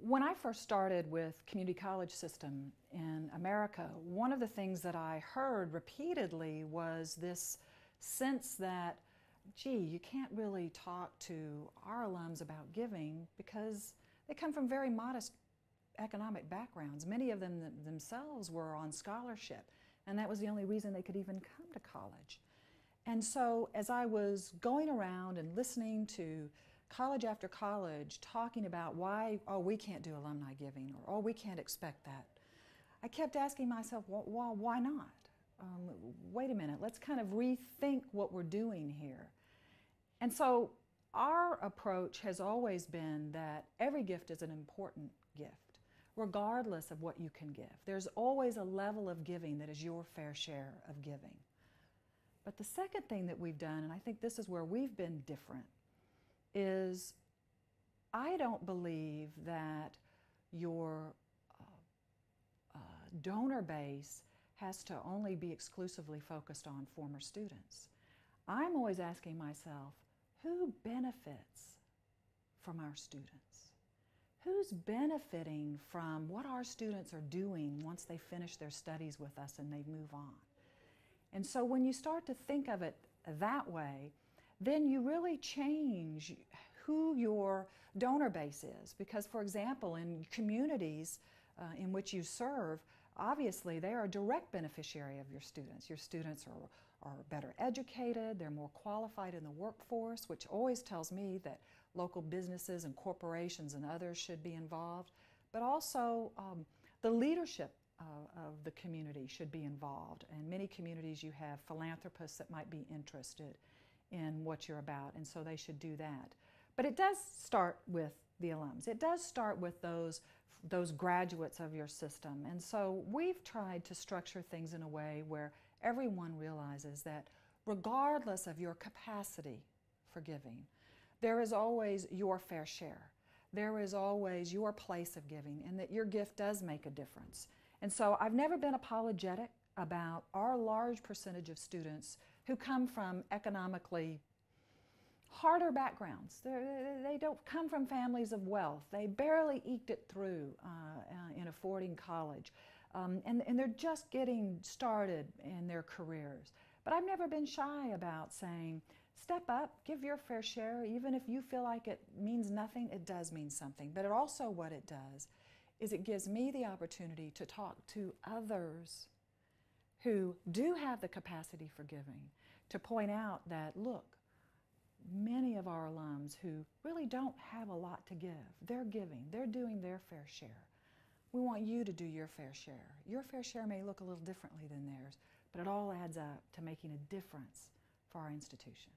When I first started with community college system in America, one of the things that I heard repeatedly was this sense that, gee, you can't really talk to our alums about giving because they come from very modest economic backgrounds. Many of them themselves were on scholarship, and that was the only reason they could even come to college. And so as I was going around and listening to college after college talking about why, oh, we can't do alumni giving, or oh, we can't expect that, I kept asking myself, well, why not? Wait a minute, let's kind of rethink what we're doing here. And so our approach has always been that every gift is an important gift, regardless of what you can give. There's always a level of giving that is your fair share of giving. But the second thing that we've done, and I think this is where we've been different, is I don't believe that your donor base has to only be exclusively focused on former students. I'm always asking myself, who benefits from our students? Who's benefiting from what our students are doing once they finish their studies with us and they move on? And so when you start to think of it that way, then you really change who your donor base is. Because, for example, in communities in which you serve, obviously they are a direct beneficiary of your students. Your students are better educated, they're more qualified in the workforce, which always tells me that local businesses and corporations and others should be involved. But also the leadership of the community should be involved. In many communities you have philanthropists that might be interested in what you're about, and so they should do that. But it does start with the alums. It does start with those graduates of your system. And so we've tried to structure things in a way where everyone realizes that regardless of your capacity for giving, there is always your fair share. There is always your place of giving, and that your gift does make a difference. And so I've never been apologetic about our large percentage of students who come from economically harder backgrounds. They don't come from families of wealth. They barely eked it through in affording college. And they're just getting started in their careers. But I've never been shy about saying, step up, give your fair share. Even if you feel like it means nothing, it does mean something. But it also, what it does is it gives me the opportunity to talk to others who do have the capacity for giving, to point out that, look, many of our alums who really don't have a lot to give, they're giving, they're doing their fair share. We want you to do your fair share. Your fair share may look a little differently than theirs, but it all adds up to making a difference for our institution.